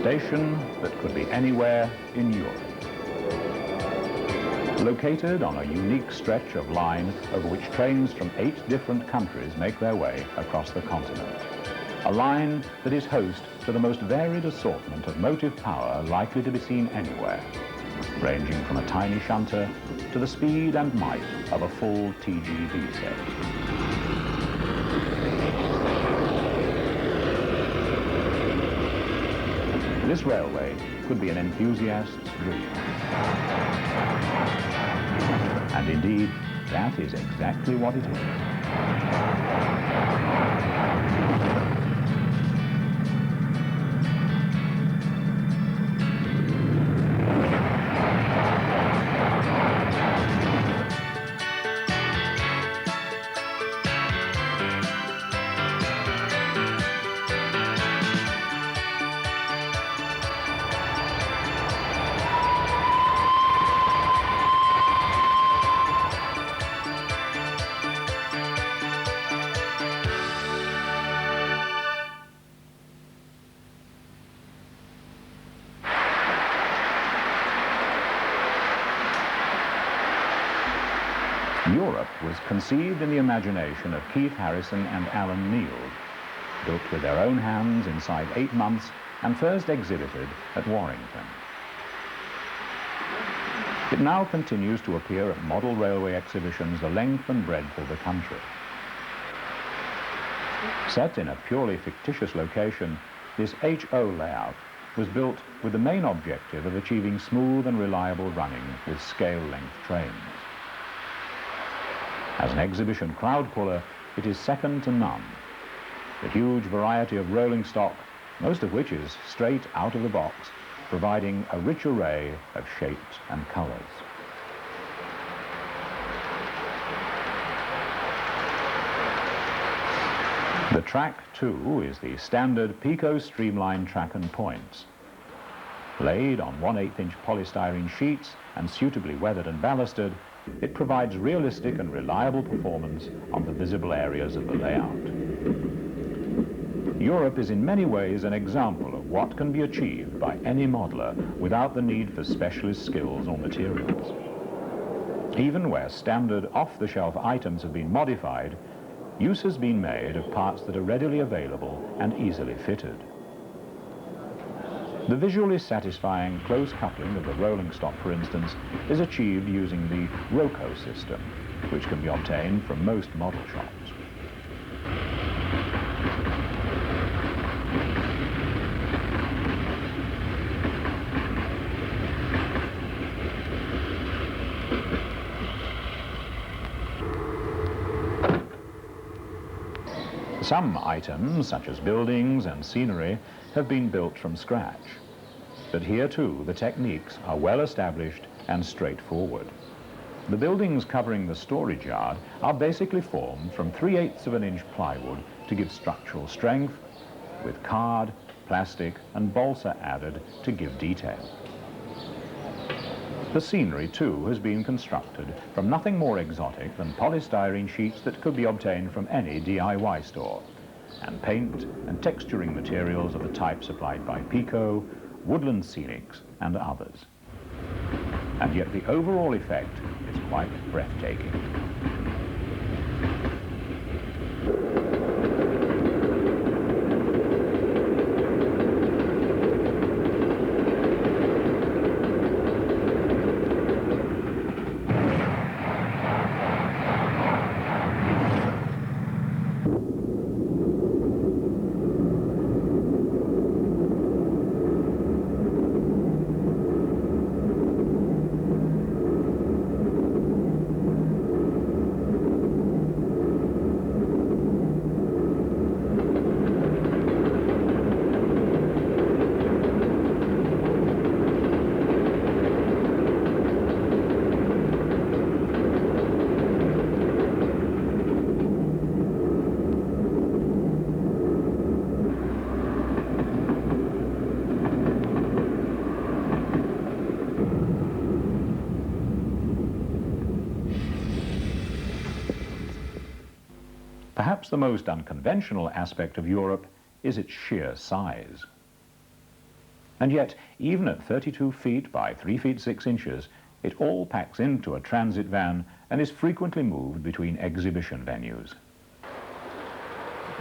station that could be anywhere in Europe. Located on a unique stretch of line over which trains from 8 different countries make their way across the continent. A line that is host to the most varied assortment of motive power likely to be seen anywhere, ranging from a tiny shunter to the speed and might of a full TGV set. This railway could be an enthusiast's dream. And indeed, that is exactly what it is. Europ was conceived in the imagination of Keith Harrison and Alan Neal, built with their own hands inside 8 months and first exhibited at Warrington. It now continues to appear at model railway exhibitions the length and breadth of the country. Set in a purely fictitious location, this HO layout was built with the main objective of achieving smooth and reliable running with scale-length trains. As an exhibition crowd puller, it is second to none. The huge variety of rolling stock, most of which is straight out of the box, providing a rich array of shapes and colours. The track, too, is the standard PECO streamline track and points. Laid on 1/8-inch polystyrene sheets and suitably weathered and ballasted, it provides realistic and reliable performance on the visible areas of the layout. Europ is in many ways an example of what can be achieved by any modeler without the need for specialist skills or materials. Even where standard off-the-shelf items have been modified, use has been made of parts that are readily available and easily fitted. The visually satisfying close coupling of the rolling stock, for instance, is achieved using the ROCO system, which can be obtained from most model shops. Some items, such as buildings and scenery, have been built from scratch. But here too, the techniques are well established and straightforward. The buildings covering the storage yard are basically formed from 3/8 of an inch plywood to give structural strength, with card, plastic and balsa added to give detail. The scenery too has been constructed from nothing more exotic than polystyrene sheets that could be obtained from any DIY store, and paint and texturing materials of the type supplied by PECO, Woodland Scenics and others. And yet the overall effect is quite breathtaking. Perhaps the most unconventional aspect of Europ is its sheer size. And yet, even at 32 feet by 3 feet 6 inches, it all packs into a transit van and is frequently moved between exhibition venues.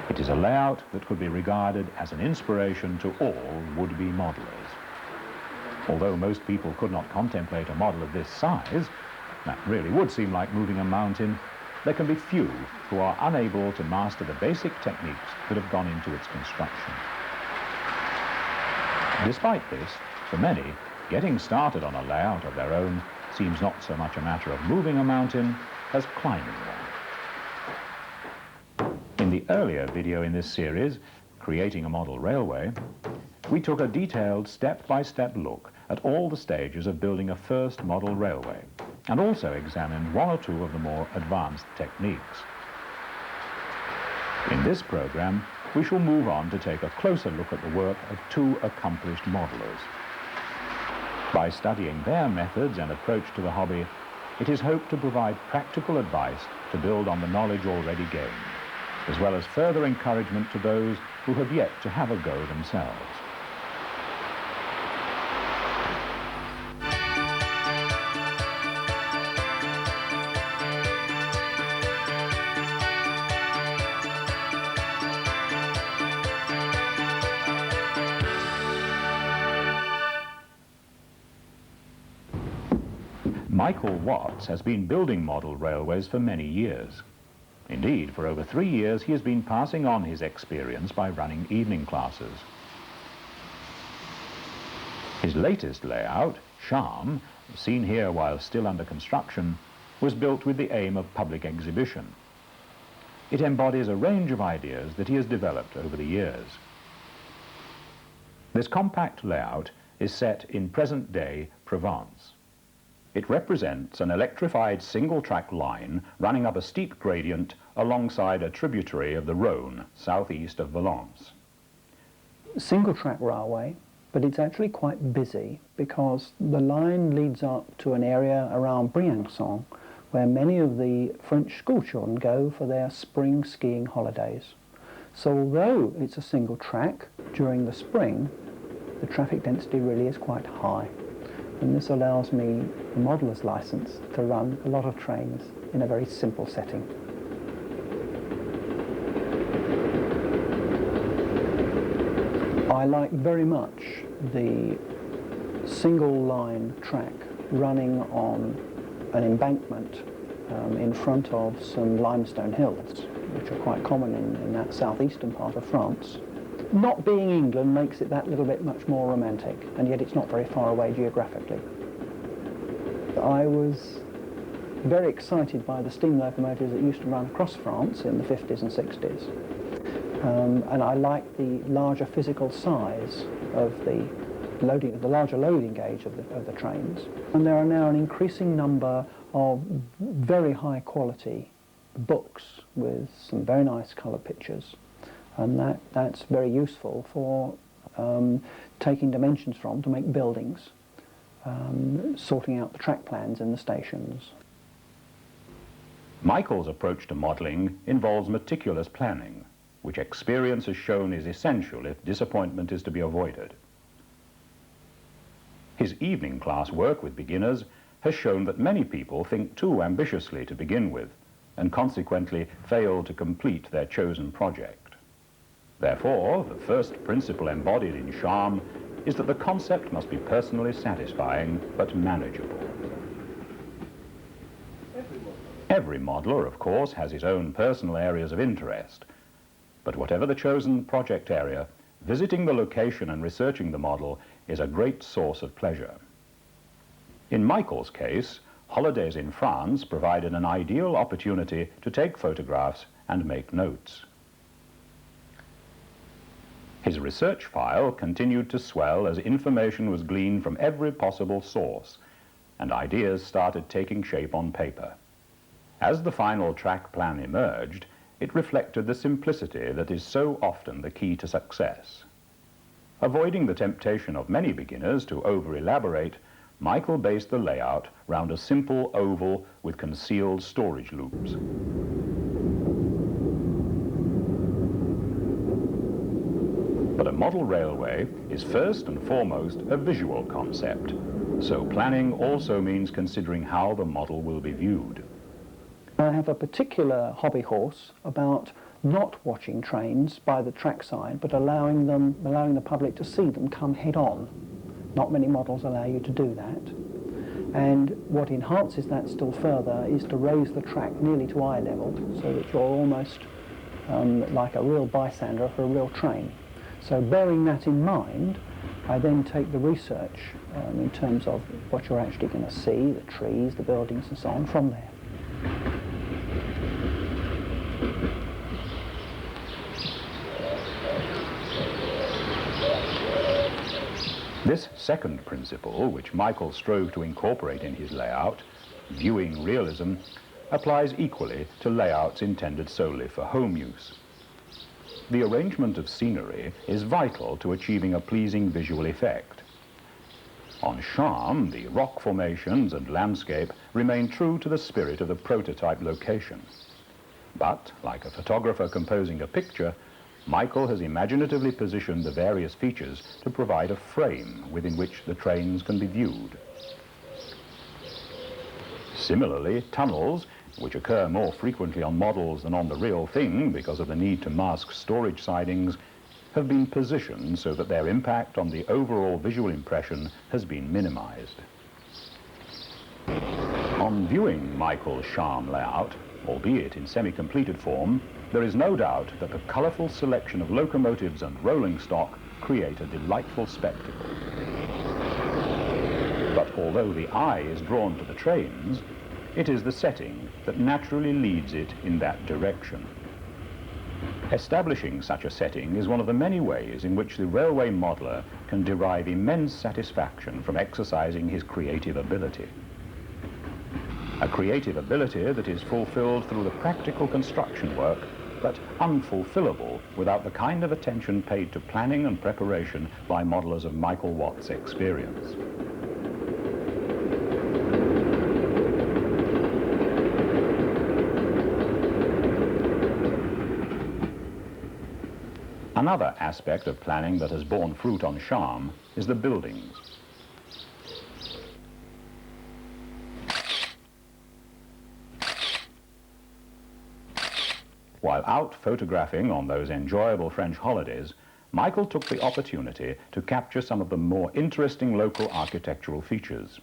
It is a layout that could be regarded as an inspiration to all would-be modelers. Although most people could not contemplate a model of this size, that really would seem like moving a mountain, there can be few who are unable to master the basic techniques that have gone into its construction. Despite this, for many, getting started on a layout of their own seems not so much a matter of moving a mountain as climbing one. In the earlier video in this series, Creating a Model Railway, we took a detailed step-by-step look at all the stages of building a first model railway, and also examined one or two of the more advanced techniques. In this program, we shall move on to take a closer look at the work of two accomplished modelers. By studying their methods and approach to the hobby, it is hoped to provide practical advice to build on the knowledge already gained, as well as further encouragement to those who have yet to have a go themselves. Michael Watts has been building model railways for many years. Indeed, for over 3 years he has been passing on his experience by running evening classes. His latest layout, Charm, seen here while still under construction, was built with the aim of public exhibition. It embodies a range of ideas that he has developed over the years. This compact layout is set in present-day Provence. It represents an electrified single-track line running up a steep gradient alongside a tributary of the Rhône, southeast of Valence. Single-track railway, but it's actually quite busy because the line leads up to an area around Briançon where many of the French schoolchildren go for their spring skiing holidays. So although it's a single track, during the spring, the traffic density really is quite high. And this allows me, the modeller's license, to run a lot of trains in a very simple setting. I like very much the single line track running on an embankment in front of some limestone hills, which are quite common in that southeastern part of France. Not being England makes it that little bit much more romantic, and yet it's not very far away geographically. I was very excited by the steam locomotives that used to run across France in the 50s and 60s. And I liked the larger physical size of the larger loading gauge of the trains. And there are now an increasing number of very high quality books with some very nice colour pictures. And that's very useful for taking dimensions from to make buildings, sorting out the track plans in the stations. Michael's approach to modelling involves meticulous planning, which experience has shown is essential if disappointment is to be avoided. His evening class work with beginners has shown that many people think too ambitiously to begin with, and consequently fail to complete their chosen project. Therefore, the first principle embodied in Charm is that the concept must be personally satisfying but manageable. Every modeler, of course, has his own personal areas of interest, but whatever the chosen project area, visiting the location and researching the model is a great source of pleasure. In Michael's case, holidays in France provided an ideal opportunity to take photographs and make notes. His research file continued to swell as information was gleaned from every possible source, and ideas started taking shape on paper. As the final track plan emerged, it reflected the simplicity that is so often the key to success. Avoiding the temptation of many beginners to over-elaborate, Michael based the layout round a simple oval with concealed storage loops. But But a model railway is first and foremost a visual concept, so planning also means considering how the model will be viewed. I have a particular hobby horse about not watching trains by the trackside, but allowing the public to see them come head-on. Not many models allow you to do that. And what enhances that still further is to raise the track nearly to eye level, so that you're almost like a real bystander for a real train. So bearing that in mind, I then take the research in terms of what you're actually going to see, the trees, the buildings and so on, from there. This second principle, which Michael strove to incorporate in his layout, viewing realism, applies equally to layouts intended solely for home use. The arrangement of scenery is vital to achieving a pleasing visual effect. On charm, the rock formations and landscape remain true to the spirit of the prototype location. But, like a photographer composing a picture, Michael has imaginatively positioned the various features to provide a frame within which the trains can be viewed. Similarly, tunnels, which occur more frequently on models than on the real thing because of the need to mask storage sidings, have been positioned so that their impact on the overall visual impression has been minimized. On viewing Michael's charm layout, albeit in semi-completed form, there is no doubt that the colourful selection of locomotives and rolling stock create a delightful spectacle. But although the eye is drawn to the trains, it is the setting that naturally leads it in that direction. Establishing such a setting is one of the many ways in which the railway modeller can derive immense satisfaction from exercising his creative ability. A creative ability that is fulfilled through the practical construction work, but unfulfillable without the kind of attention paid to planning and preparation by modelers of Michael Watt's experience. Another aspect of planning that has borne fruit on charm is the buildings. While out photographing on those enjoyable French holidays, Michael took the opportunity to capture some of the more interesting local architectural features.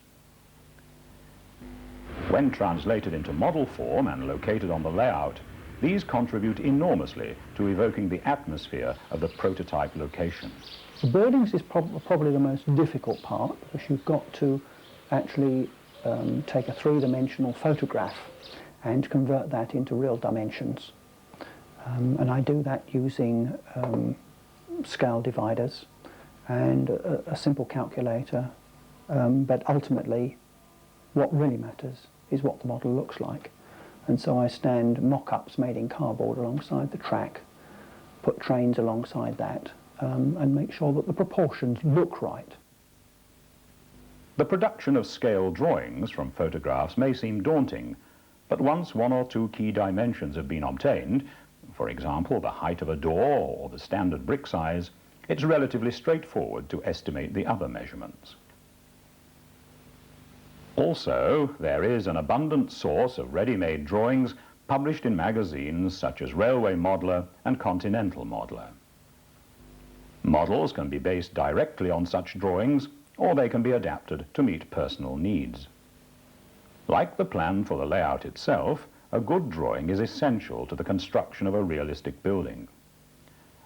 When translated into model form and located on the layout, these contribute enormously to evoking the atmosphere of the prototype location. The buildings is probably the most difficult part, because you've got to actually take a three-dimensional photograph and convert that into real dimensions. And I do that using scale dividers and a simple calculator, but ultimately what really matters is what the model looks like. And so I stand mock-ups made in cardboard alongside the track, put trains alongside that, and make sure that the proportions look right. The production of scale drawings from photographs may seem daunting, but once one or two key dimensions have been obtained, for example, the height of a door or the standard brick size, it's relatively straightforward to estimate the other measurements. Also, there is an abundant source of ready-made drawings published in magazines such as Railway Modeller and Continental Modeller. Models can be based directly on such drawings, or they can be adapted to meet personal needs. Like the plan for the layout itself, a good drawing is essential to the construction of a realistic building.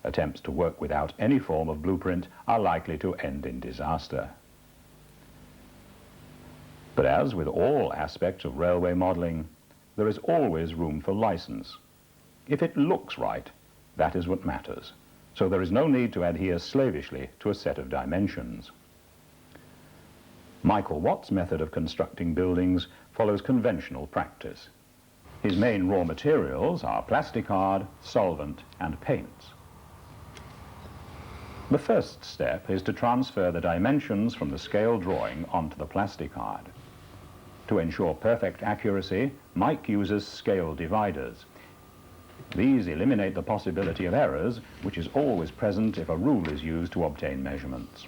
Attempts to work without any form of blueprint are likely to end in disaster. But as with all aspects of railway modelling, there is always room for license. If it looks right, that is what matters. So there is no need to adhere slavishly to a set of dimensions. Michael Watt's method of constructing buildings follows conventional practice. His main raw materials are plasticard, solvent, and paints. The first step is to transfer the dimensions from the scale drawing onto the plasticard. To ensure perfect accuracy, Mike uses scale dividers. These eliminate the possibility of errors, which is always present if a rule is used to obtain measurements.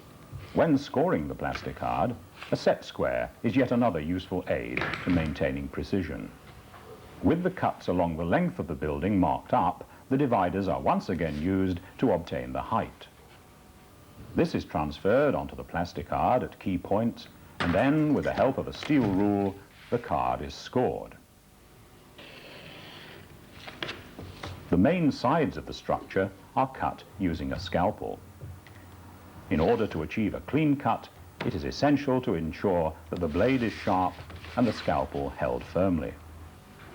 When scoring the plastic card, a set square is yet another useful aid to maintaining precision. With the cuts along the length of the building marked up, the dividers are once again used to obtain the height. This is transferred onto the plastic card at key points, and then, with the help of a steel rule, the card is scored. The main sides of the structure are cut using a scalpel. In order to achieve a clean cut, it is essential to ensure that the blade is sharp and the scalpel held firmly.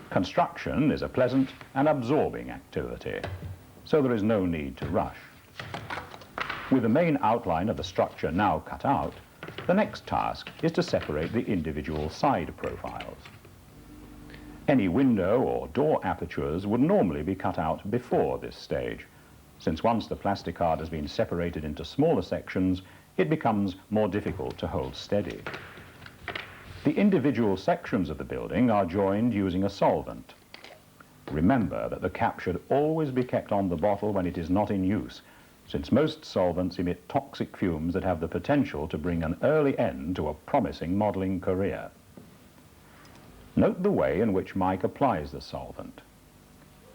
Construction is a pleasant and absorbing activity, so there is no need to rush. With the main outline of the structure now cut out, the next task is to separate the individual side profiles. Any window or door apertures would normally be cut out before this stage, since once the plastic card has been separated into smaller sections, it becomes more difficult to hold steady. The individual sections of the building are joined using a solvent. Remember that the cap should always be kept on the bottle when it is not in use, since most solvents emit toxic fumes that have the potential to bring an early end to a promising modelling career. Note the way in which Mike applies the solvent.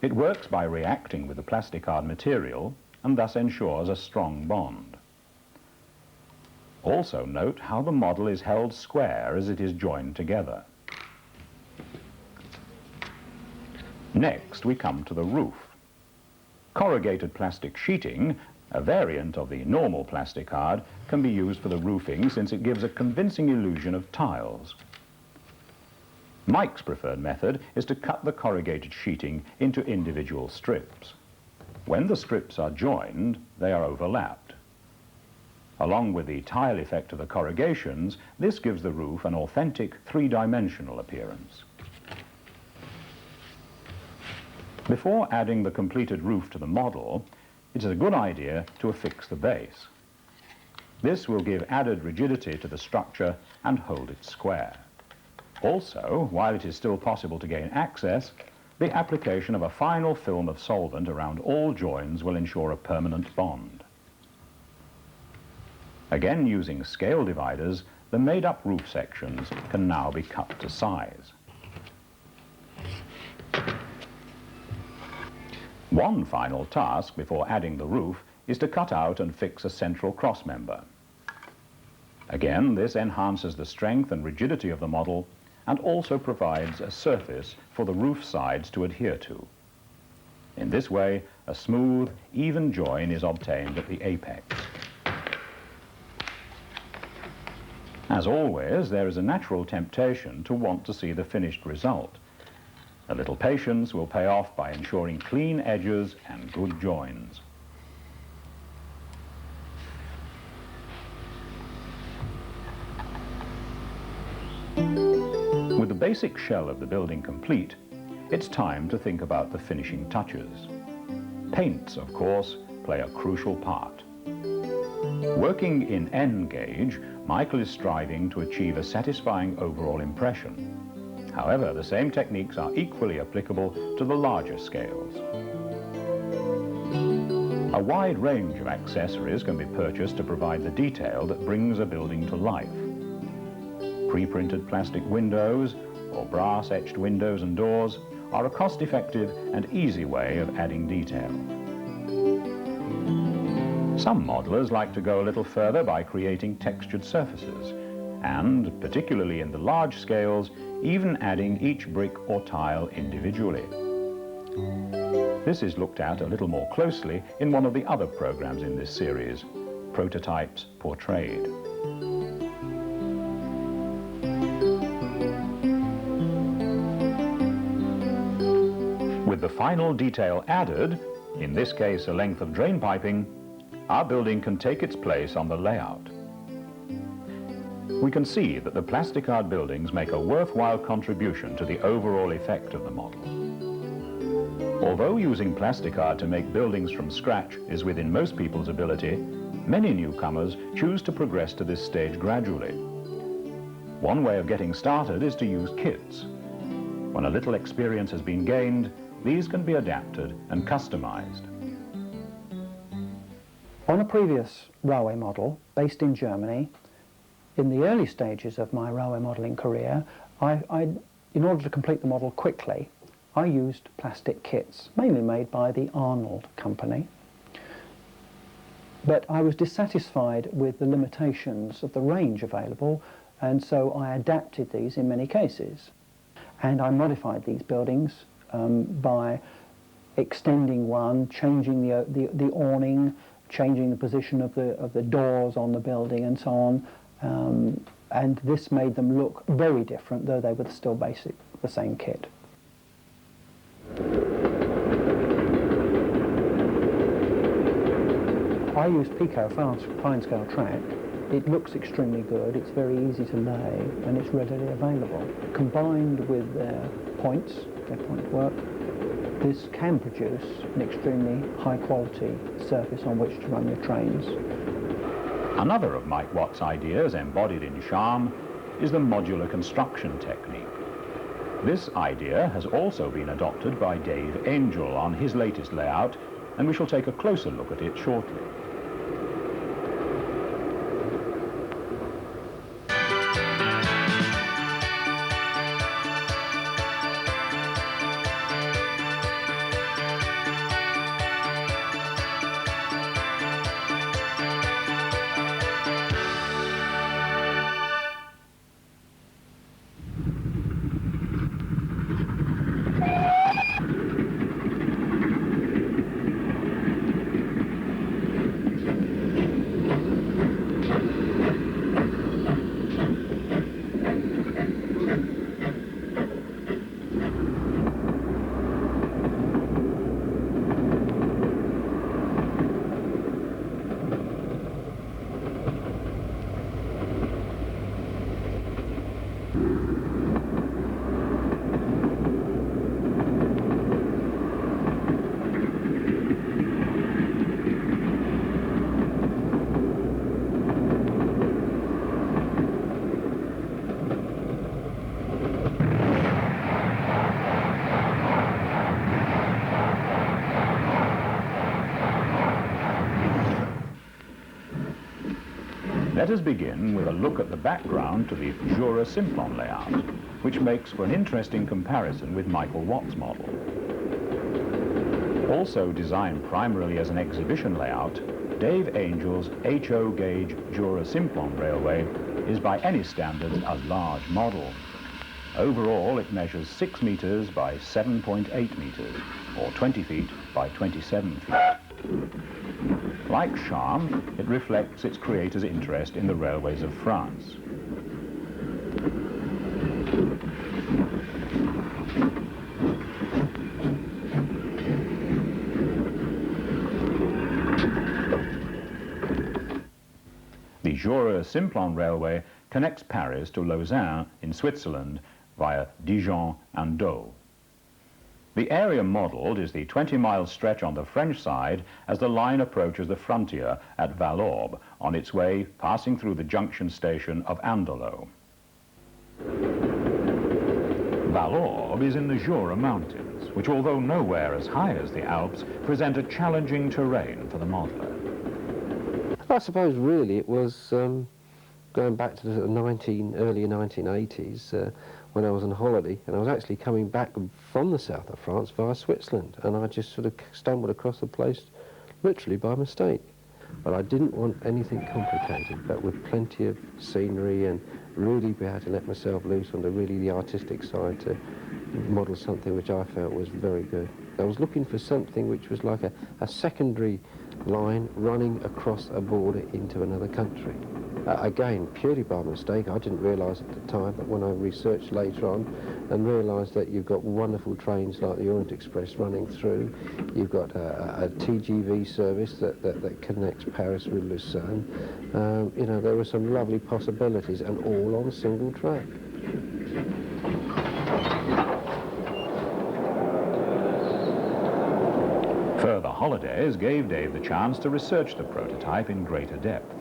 It works by reacting with the plastic card material and thus ensures a strong bond. Also note how the model is held square as it is joined together. Next we come to the roof. Corrugated plastic sheeting, a variant of the normal plastic card, can be used for the roofing since it gives a convincing illusion of tiles. Mike's preferred method is to cut the corrugated sheeting into individual strips. When the strips are joined, they are overlapped. Along with the tile effect of the corrugations, this gives the roof an authentic three-dimensional appearance. Before adding the completed roof to the model, it is a good idea to affix the base. This will give added rigidity to the structure and hold it square. Also, while it is still possible to gain access, the application of a final film of solvent around all joins will ensure a permanent bond. Again, using scale dividers, the made-up roof sections can now be cut to size. One final task before adding the roof is to cut out and fix a central crossmember. Again, this enhances the strength and rigidity of the model and also provides a surface for the roof sides to adhere to. In this way, a smooth, even join is obtained at the apex. As always, there is a natural temptation to want to see the finished result. A little patience will pay off by ensuring clean edges and good joins. With the basic shell of the building complete, it's time to think about the finishing touches. Paints, of course, play a crucial part. Working in N gauge, Michael is striving to achieve a satisfying overall impression. However, the same techniques are equally applicable to the larger scales. A wide range of accessories can be purchased to provide the detail that brings a building to life. Pre-printed plastic windows or brass-etched windows and doors are a cost-effective and easy way of adding detail. Some modelers like to go a little further by creating textured surfaces and, particularly in the large scales, even adding each brick or tile individually. This is looked at a little more closely in one of the other programs in this series, Prototypes Portrayed. With the final detail added, in this case a length of drain piping, our building can take its place on the layout. We can see that the plastic card buildings make a worthwhile contribution to the overall effect of the model. Although using plastic card to make buildings from scratch is within most people's ability, many newcomers choose to progress to this stage gradually. One way of getting started is to use kits. When a little experience has been gained, these can be adapted and customized. On a previous railway model, based in Germany, in the early stages of my railway modelling career, in order to complete the model quickly, I used plastic kits, mainly made by the Arnold company. But I was dissatisfied with the limitations of the range available, and so I adapted these in many cases. And I modified these buildings by extending one, changing the awning, changing the position of the doors on the building and so on. And this made them look very different, though they were still basic, the same kit. I use PECO fine-scale track. It looks extremely good, it's very easy to lay, and it's readily available. Combined with their points, their point work, this can produce an extremely high-quality surface on which to run your trains. Another of Mike Watt's ideas embodied in Charm is the modular construction technique. This idea has also been adopted by Dave Angel on his latest layout, and we shall take a closer look at it shortly. Let us begin with a look at the background to the Jura Simpion layout, which makes for an interesting comparison with Michael Watt's model. Also designed primarily as an exhibition layout, Dave Angel's HO gauge Jura Simpion railway is by any standards a large model. Overall, it measures 6 meters by 7.8 meters, or 20 feet by 27 feet. Like Charm, it reflects its creator's interest in the railways of France. The Jura Simpion railway connects Paris to Lausanne in Switzerland via Dijon and Dole. The area modelled is the 20-mile stretch on the French side as the line approaches the frontier at Valorbe, on its way passing through the junction station of Andolo. Valorbe is in the Jura Mountains, which, although nowhere as high as the Alps, present a challenging terrain for the modeller. I suppose really it was going back to the early 1980s, when I was on holiday, and I was actually coming back from the south of France via Switzerland, and I just sort of stumbled across the place literally by mistake. But I didn't want anything complicated, but with plenty of scenery and really be able to let myself loose on really the artistic side to model something which I felt was very good. I was looking for something which was like a secondary line running across a border into another country. Again, purely by mistake. I didn't realise at the time, but when I researched later on and realised that you've got wonderful trains like the Orient Express running through, you've got a TGV service that connects Paris with Lausanne. You know, there were some lovely possibilities, and all on a single track. Further holidays gave Dave the chance to research the prototype in greater depth.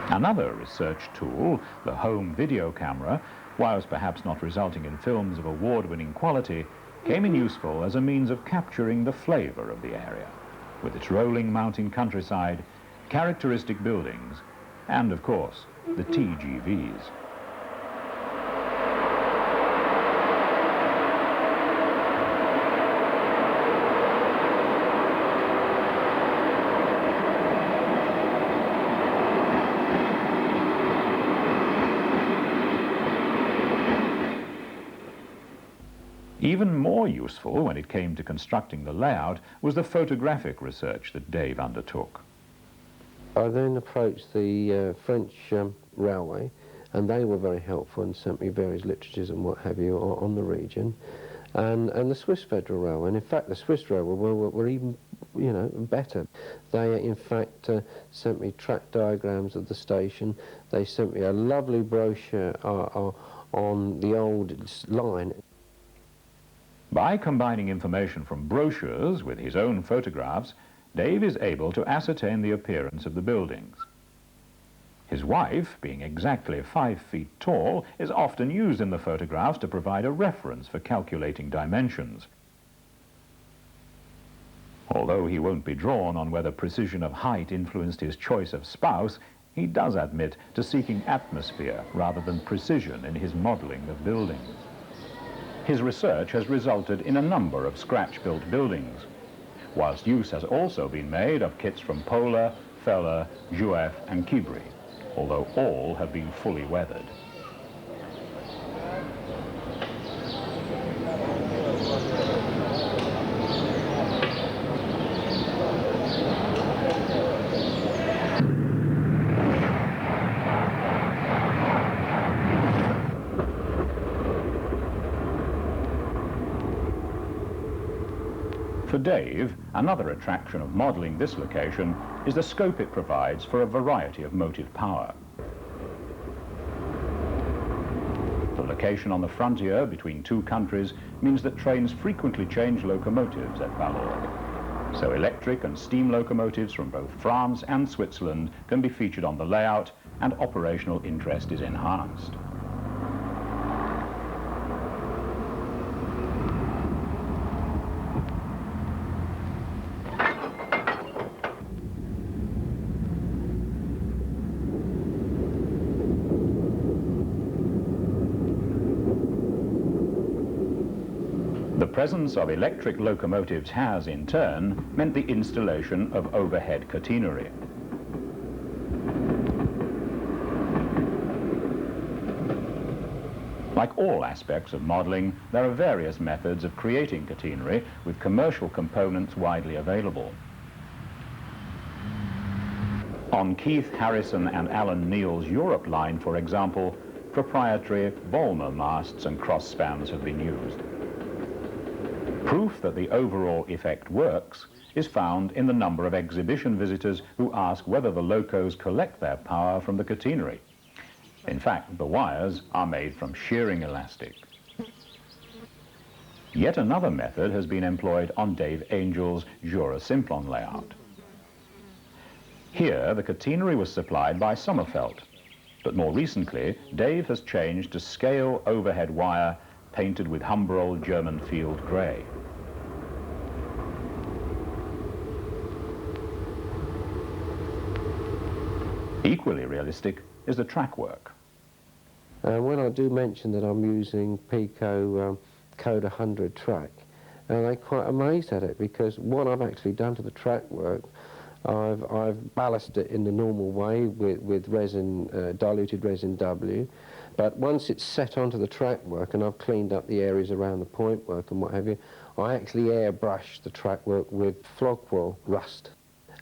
Another research tool, the home video camera, whilst perhaps not resulting in films of award-winning quality, came in useful as a means of capturing the flavour of the area, with its rolling mountain countryside, characteristic buildings, and, of course, the TGVs. Even more useful when it came to constructing the layout was the photographic research that Dave undertook. I then approached the French railway, and they were very helpful and sent me various literatures and what have you on the region, and the Swiss Federal Railway. And in fact, the Swiss Railway were even, you know, better. They in fact sent me track diagrams of the station. They sent me a lovely brochure on the old line. By combining information from brochures with his own photographs, Dave is able to ascertain the appearance of the buildings. His wife, being exactly 5 feet tall, is often used in the photographs to provide a reference for calculating dimensions. Although he won't be drawn on whether precision of height influenced his choice of spouse, he does admit to seeking atmosphere rather than precision in his modelling of buildings. His research has resulted in a number of scratch-built buildings, whilst use has also been made of kits from Pola, Feller, Juef and Kibri, although all have been fully weathered. For Dave, another attraction of modelling this location is the scope it provides for a variety of motive power. The location on the frontier between two countries means that trains frequently change locomotives at Vallorbe. So electric and steam locomotives from both France and Switzerland can be featured on the layout, and operational interest is enhanced. The presence of electric locomotives has, in turn, meant the installation of overhead catenary. Like all aspects of modelling, there are various methods of creating catenary with commercial components widely available. On Keith, Harrison and Alan Neal's Europ line, for example, proprietary Volmer masts and cross spans have been used. Proof that the overall effect works is found in the number of exhibition visitors who ask whether the locos collect their power from the catenary. In fact, the wires are made from shearing elastic. Yet another method has been employed on Dave Angel's Jura Simpion layout. Here, the catenary was supplied by Sommerfeld, but more recently, Dave has changed to scale overhead wire painted with Humbrol German field grey. Equally realistic is the track work. When I do mention that I'm using PECO Code 100 track, they're quite amazed at it, because what I've actually done to the track work, I've ballasted it in the normal way with resin, diluted resin W, but once it's set onto the track work and I've cleaned up the areas around the point work and what have you, I actually airbrush the track work with flogwall rust,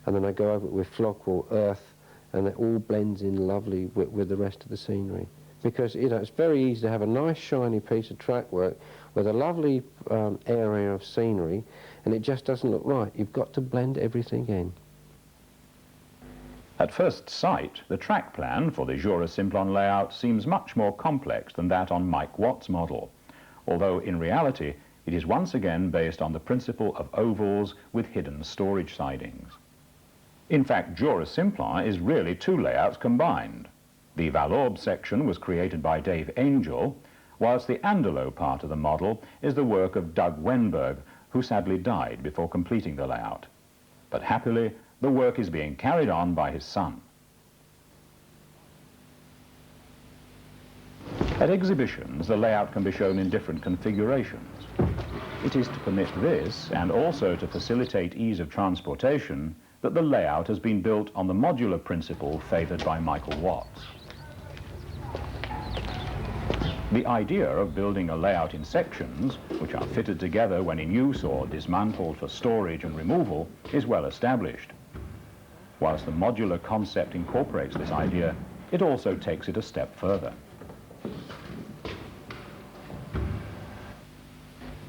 and then I go over it with flogwall earth, and it all blends in lovely with the rest of the scenery. Because, you know, it's very easy to have a nice shiny piece of track work with a lovely area of scenery, and it just doesn't look right. You've got to blend everything in. At first sight, the track plan for the Jura Simpion layout seems much more complex than that on Mike Watt's model, although in reality it is once again based on the principle of ovals with hidden storage sidings. In fact, Jura Simpion is really two layouts combined. The Vallorbe section was created by Dave Angel, whilst the Anderlo part of the model is the work of Doug Wenberg, who sadly died before completing the layout. But happily, the work is being carried on by his son. At exhibitions, the layout can be shown in different configurations. It is to permit this, and also to facilitate ease of transportation, that the layout has been built on the modular principle favoured by Michael Watts. The idea of building a layout in sections, which are fitted together when in use or dismantled for storage and removal, is well established. Whilst the modular concept incorporates this idea, it also takes it a step further.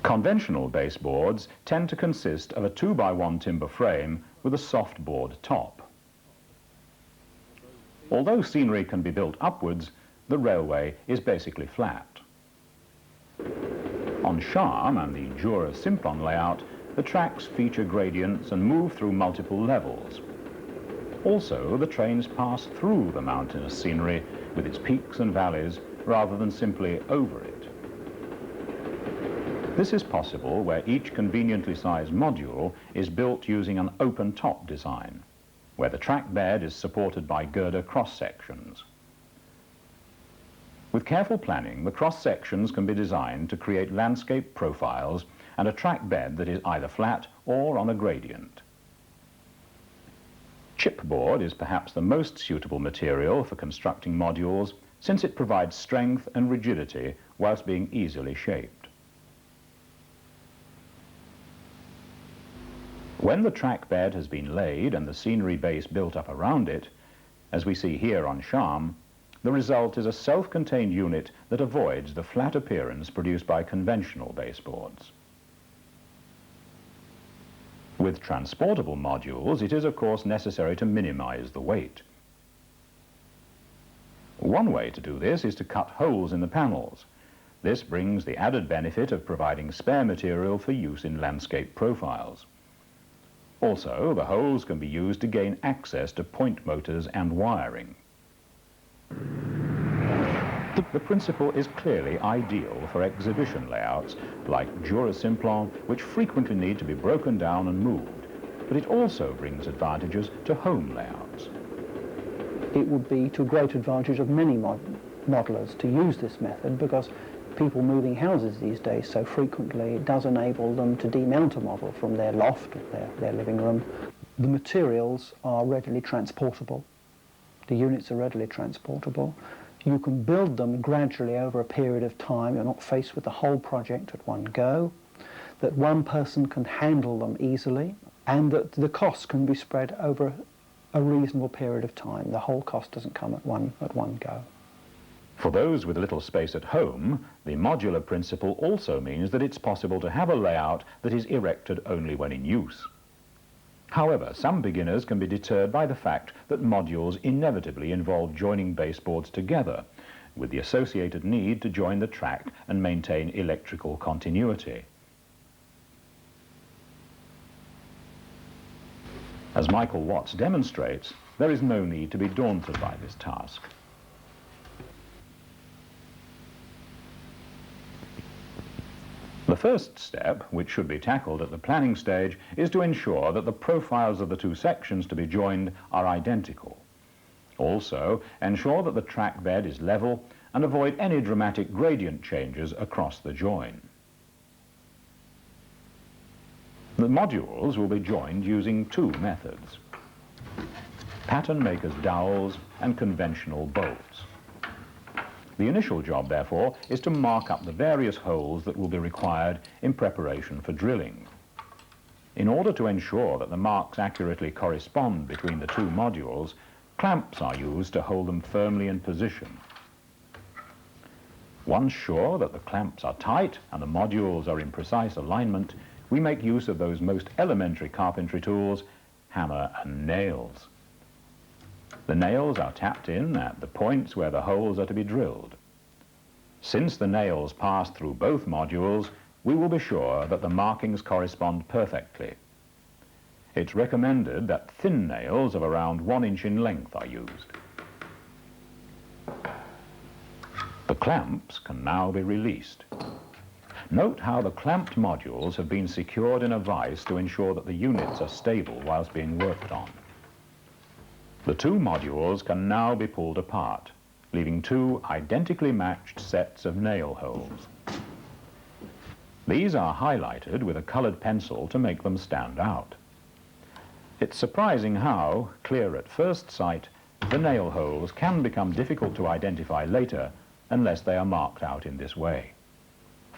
Conventional baseboards tend to consist of a 2x1 timber frame with a soft board top. Although scenery can be built upwards, the railway is basically flat. On Charm and the Jura Simpion layout, the tracks feature gradients and move through multiple levels. Also, the trains pass through the mountainous scenery with its peaks and valleys rather than simply over it. This is possible where each conveniently sized module is built using an open-top design, where the track bed is supported by girder cross-sections. With careful planning, the cross-sections can be designed to create landscape profiles and a track bed that is either flat or on a gradient. Chipboard is perhaps the most suitable material for constructing modules, since it provides strength and rigidity whilst being easily shaped. When the track bed has been laid and the scenery base built up around it, as we see here on Charm, the result is a self-contained unit that avoids the flat appearance produced by conventional baseboards. With transportable modules, it is of course necessary to minimize the weight. One way to do this is to cut holes in the panels. This brings the added benefit of providing spare material for use in landscape profiles. Also, the holes can be used to gain access to point motors and wiring. The principle is clearly ideal for exhibition layouts like Jura Simpion, which frequently need to be broken down and moved, but it also brings advantages to home layouts. It would be to a great advantage of many modelers to use this method, because people moving houses these days so frequently, it does enable them to demount a model from their loft or their living room. The materials are readily transportable. The units are readily transportable. You can build them gradually over a period of time. You're not faced with the whole project at one go, that one person can handle them easily, and that the costs can be spread over a reasonable period of time. The whole cost doesn't come at one go. For those with little space at home, the modular principle also means that it's possible to have a layout that is erected only when in use. However, some beginners can be deterred by the fact that modules inevitably involve joining baseboards together, with the associated need to join the track and maintain electrical continuity. As Michael Watts demonstrates, there is no need to be daunted by this task. The first step, which should be tackled at the planning stage, is to ensure that the profiles of the two sections to be joined are identical. Also, ensure that the track bed is level and avoid any dramatic gradient changes across the join. The modules will be joined using two methods: pattern maker's dowels and conventional bolts. The initial job, therefore, is to mark up the various holes that will be required in preparation for drilling. In order to ensure that the marks accurately correspond between the two modules, clamps are used to hold them firmly in position. Once sure that the clamps are tight and the modules are in precise alignment, we make use of those most elementary carpentry tools, hammer and nails. The nails are tapped in at the points where the holes are to be drilled. Since the nails pass through both modules, we will be sure that the markings correspond perfectly. It's recommended that thin nails of around 1 inch in length are used. The clamps can now be released. Note how the clamped modules have been secured in a vise to ensure that the units are stable whilst being worked on. The two modules can now be pulled apart, leaving two identically matched sets of nail holes. These are highlighted with a coloured pencil to make them stand out. It's surprising how, clear at first sight, the nail holes can become difficult to identify later unless they are marked out in this way.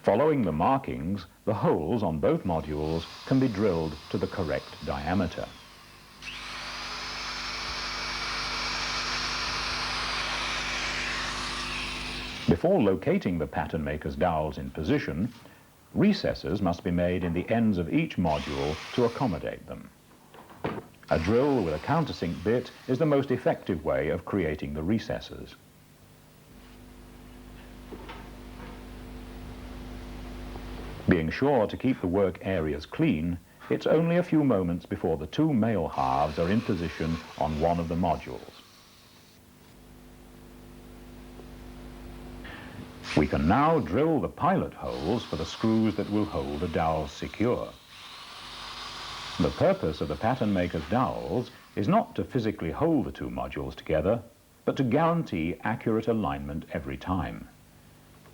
Following the markings, the holes on both modules can be drilled to the correct diameter. Before locating the pattern maker's dowels in position, recesses must be made in the ends of each module to accommodate them. A drill with a countersink bit is the most effective way of creating the recesses. Being sure to keep the work areas clean, it's only a few moments before the two male halves are in position on one of the modules. We can now drill the pilot holes for the screws that will hold the dowels secure. The purpose of the pattern maker's dowels is not to physically hold the two modules together, but to guarantee accurate alignment every time.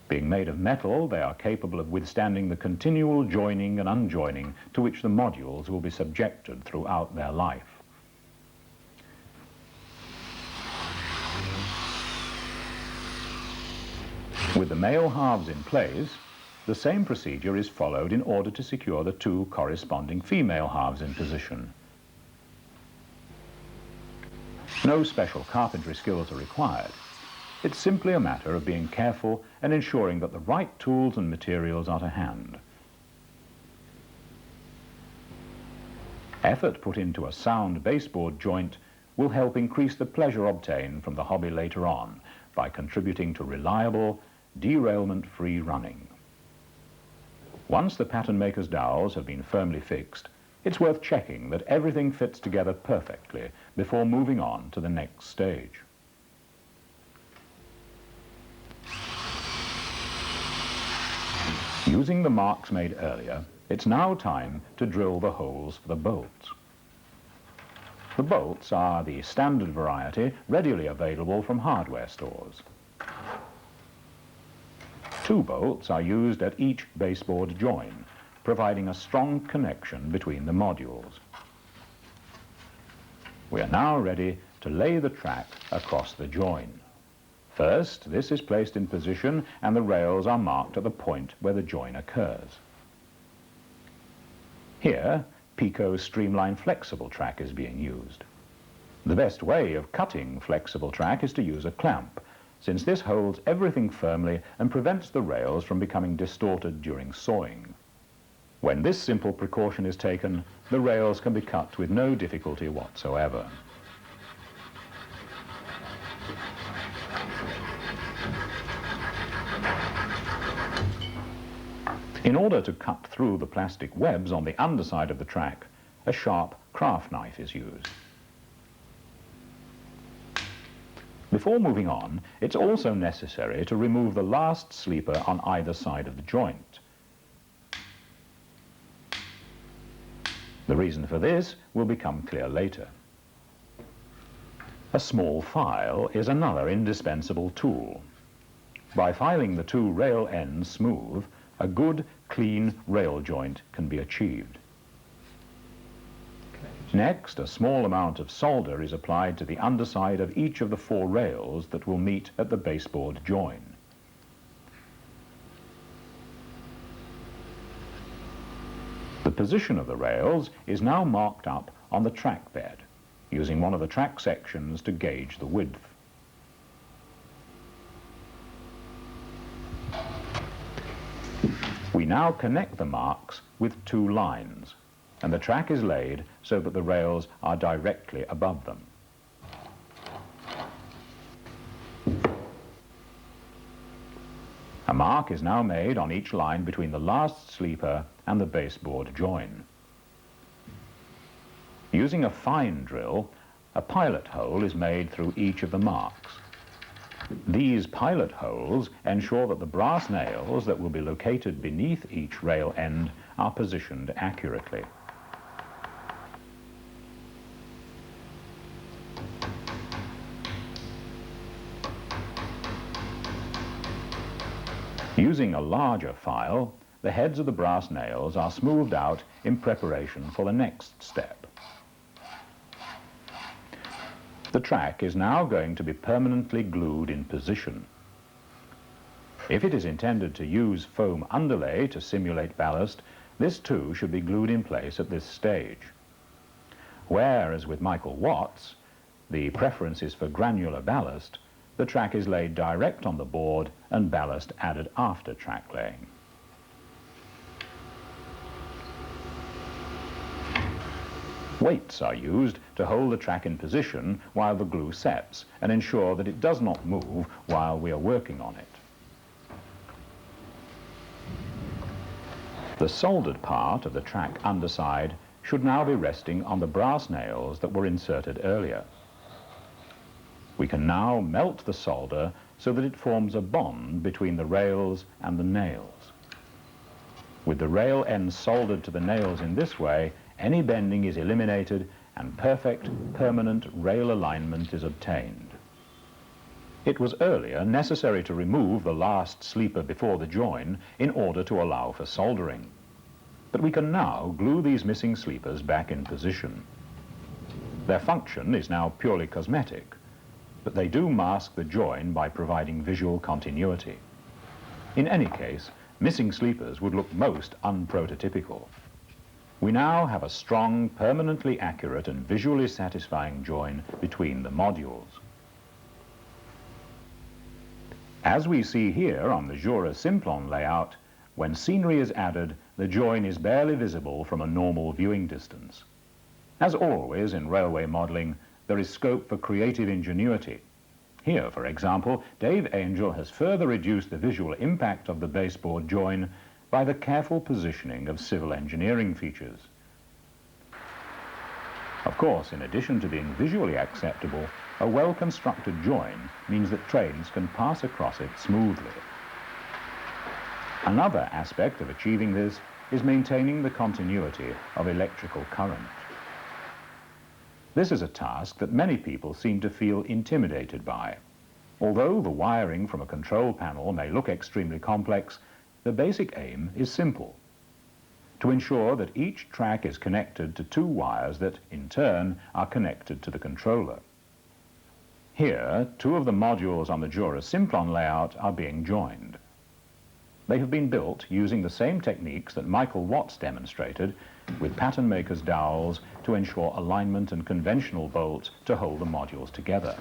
Being made of metal, they are capable of withstanding the continual joining and unjoining to which the modules will be subjected throughout their life. With the male halves in place, the same procedure is followed in order to secure the two corresponding female halves in position. No special carpentry skills are required. It's simply a matter of being careful and ensuring that the right tools and materials are to hand. Effort put into a sound baseboard joint will help increase the pleasure obtained from the hobby later on by contributing to reliable, derailment-free running. Once the pattern maker's dowels have been firmly fixed, it's worth checking that everything fits together perfectly before moving on to the next stage. Using the marks made earlier, it's now time to drill the holes for the bolts. The bolts are the standard variety readily available from hardware stores. 2 bolts are used at each baseboard join, providing a strong connection between the modules. We are now ready to lay the track across the join. First, this is placed in position and the rails are marked at the point where the join occurs. Here, PECO's streamline flexible track is being used. The best way of cutting flexible track is to use a clamp, since this holds everything firmly and prevents the rails from becoming distorted during sawing. When this simple precaution is taken, the rails can be cut with no difficulty whatsoever. In order to cut through the plastic webs on the underside of the track, a sharp craft knife is used. Before moving on, it's also necessary to remove the last sleeper on either side of the joint. The reason for this will become clear later. A small file is another indispensable tool. By filing the 2 rail ends smooth, a good, clean rail joint can be achieved. Next, a small amount of solder is applied to the underside of each of the 4 rails that will meet at the baseboard join. The position of the rails is now marked up on the track bed, using one of the track sections to gauge the width. We now connect the marks with 2 lines, and the track is laid so that the rails are directly above them. A mark is now made on each line between the last sleeper and the baseboard join. Using a fine drill, a pilot hole is made through each of the marks. These pilot holes ensure that the brass nails that will be located beneath each rail end are positioned accurately. Using a larger file, the heads of the brass nails are smoothed out in preparation for the next step. The track is now going to be permanently glued in position. If it is intended to use foam underlay to simulate ballast, this too should be glued in place at this stage. Whereas with Michael Watt's, the preference is for granular ballast, the track is laid direct on the board and ballast added after track laying. Weights are used to hold the track in position while the glue sets and ensure that it does not move while we are working on it. The soldered part of the track underside should now be resting on the brass nails that were inserted earlier. We can now melt the solder so that it forms a bond between the rails and the nails. With the rail ends soldered to the nails in this way, any bending is eliminated and perfect, permanent rail alignment is obtained. It was earlier necessary to remove the last sleeper before the join in order to allow for soldering. But we can now glue these missing sleepers back in position. Their function is now purely cosmetic, but they do mask the join by providing visual continuity. In any case, missing sleepers would look most unprototypical. We now have a strong, permanently accurate and visually satisfying join between the modules. As we see here on the Jura Simpion layout, when scenery is added, the join is barely visible from a normal viewing distance. As always in railway modelling, there is scope for creative ingenuity. Here, for example, Dave Angel has further reduced the visual impact of the baseboard join by the careful positioning of civil engineering features. Of course, in addition to being visually acceptable, a well-constructed join means that trains can pass across it smoothly. Another aspect of achieving this is maintaining the continuity of electrical current. This is a task that many people seem to feel intimidated by. Although the wiring from a control panel may look extremely complex, the basic aim is simple: to ensure that each track is connected to two wires that, in turn, are connected to the controller. Here, two of the modules on the Jura Simpion layout are being joined. They have been built using the same techniques that Michael Watt's demonstrated, with pattern maker's dowels to ensure alignment and conventional bolts to hold the modules together.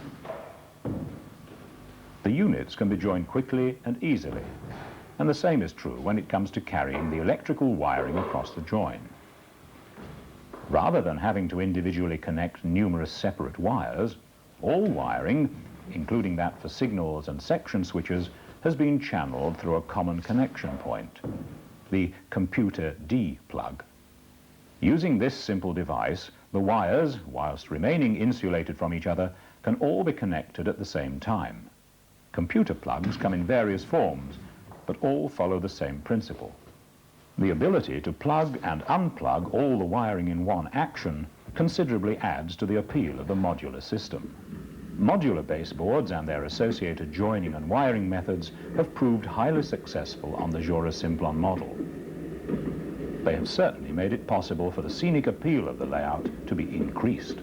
The units can be joined quickly and easily, and the same is true when it comes to carrying the electrical wiring across the join. Rather than having to individually connect numerous separate wires, all wiring, including that for signals and section switches, has been channeled through a common connection point, the computer D plug. Using this simple device, the wires, whilst remaining insulated from each other, can all be connected at the same time. Computer plugs come in various forms, but all follow the same principle. The ability to plug and unplug all the wiring in one action considerably adds to the appeal of the modular system. Modular baseboards and their associated joining and wiring methods have proved highly successful on the Jura Simpion model. They have certainly made it possible for the scenic appeal of the layout to be increased.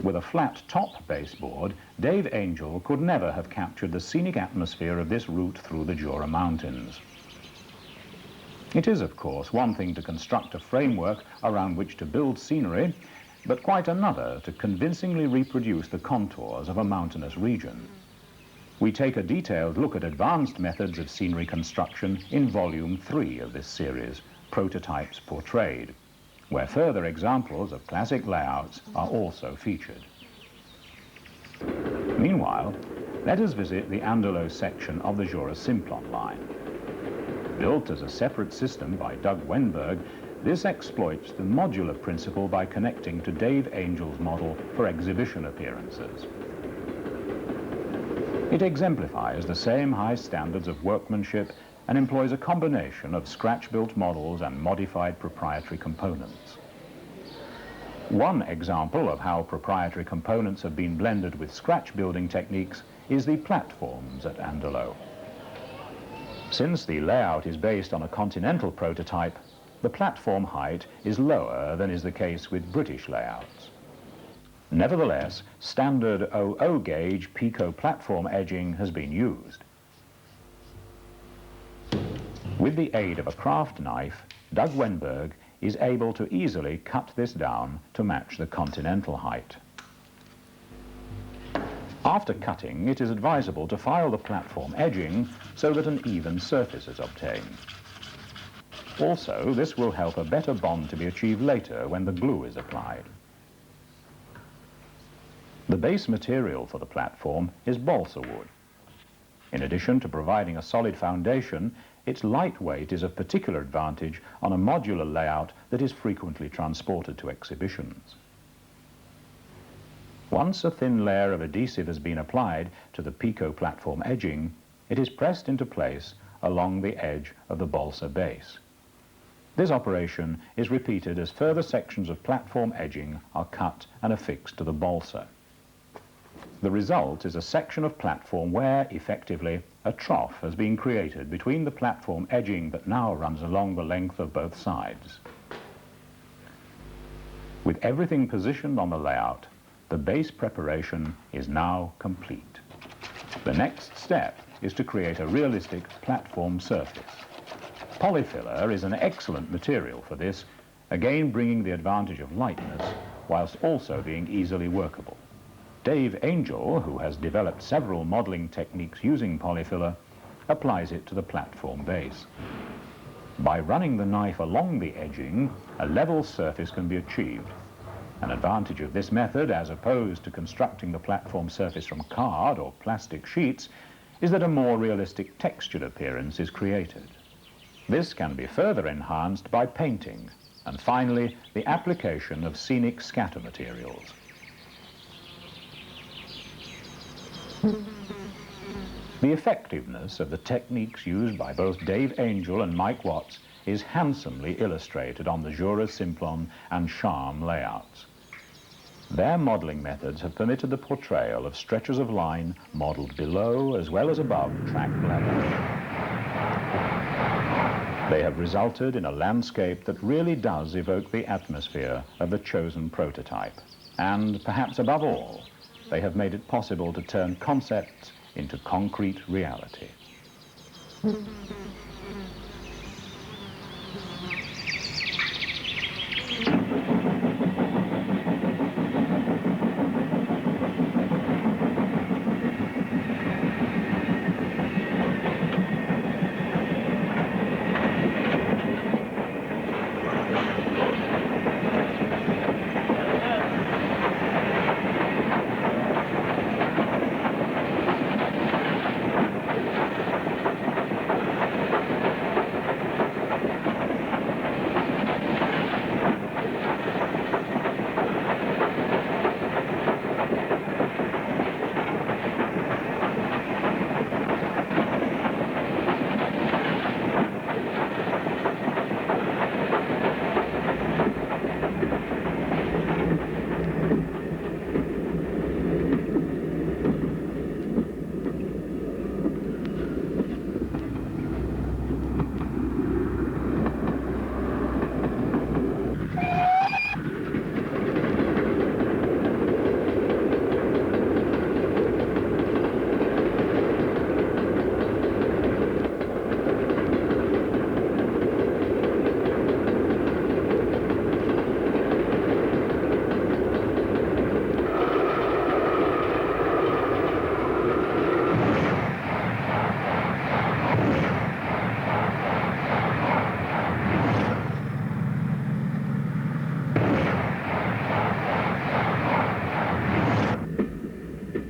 With a flat top baseboard, Dave Angel could never have captured the scenic atmosphere of this route through the Jura Mountains. It is, of course, one thing to construct a framework around which to build scenery, but quite another to convincingly reproduce the contours of a mountainous region. We take a detailed look at advanced methods of scenery construction in Volume 3 of this series, Prototypes Portrayed, where further examples of classic layouts are also featured. Meanwhile, let us visit the Andalo section of the Jura Simpion line. Built as a separate system by Doug Wenberg, this exploits the modular principle by connecting to Dave Angel's model for exhibition appearances. It exemplifies the same high standards of workmanship and employs a combination of scratch-built models and modified proprietary components. One example of how proprietary components have been blended with scratch-building techniques is the platforms at Anderlo. Since the layout is based on a continental prototype, the platform height is lower than is the case with British layouts. Nevertheless, standard 00 gauge PECO platform edging has been used. With the aid of a craft knife, Doug Wenberg is able to easily cut this down to match the continental height. After cutting, it is advisable to file the platform edging so that an even surface is obtained. Also, this will help a better bond to be achieved later when the glue is applied. The base material for the platform is balsa wood. In addition to providing a solid foundation, its lightweight is of particular advantage on a modular layout that is frequently transported to exhibitions. Once a thin layer of adhesive has been applied to the PECO platform edging, it is pressed into place along the edge of the balsa base. This operation is repeated as further sections of platform edging are cut and affixed to the balsa. The result is a section of platform where, effectively, a trough has been created between the platform edging that now runs along the length of both sides. With everything positioned on the layout, the base preparation is now complete. The next step is to create a realistic platform surface. Polyfiller is an excellent material for this, again bringing the advantage of lightness whilst also being easily workable. Dave Angel, who has developed several modeling techniques using polyfiller, applies it to the platform base. By running the knife along the edging, a level surface can be achieved. An advantage of this method, as opposed to constructing the platform surface from card or plastic sheets, is that a more realistic textured appearance is created. This can be further enhanced by painting, and finally, the application of scenic scatter materials. The effectiveness of the techniques used by both Dave Angel and Mike Watts is handsomely illustrated on the Jura Simpion and Charm layouts. Their modelling methods have permitted the portrayal of stretches of line modelled below as well as above track level. They have resulted in a landscape that really does evoke the atmosphere of the chosen prototype. And perhaps above all, they have made it possible to turn concepts into concrete reality.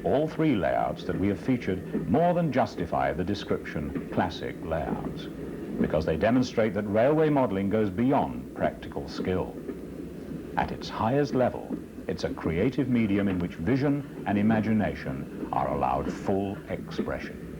All three layouts that we have featured more than justify the description classic layouts, because they demonstrate that railway modelling goes beyond practical skill. At its highest level, It's a creative medium in which vision and imagination are allowed full expression.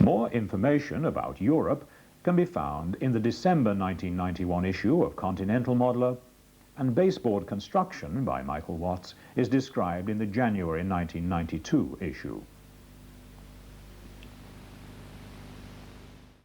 More information about Europ can be found in the December 1991 issue of Continental Modeler, and baseboard construction by Michael Watts is described in the January 1992 issue.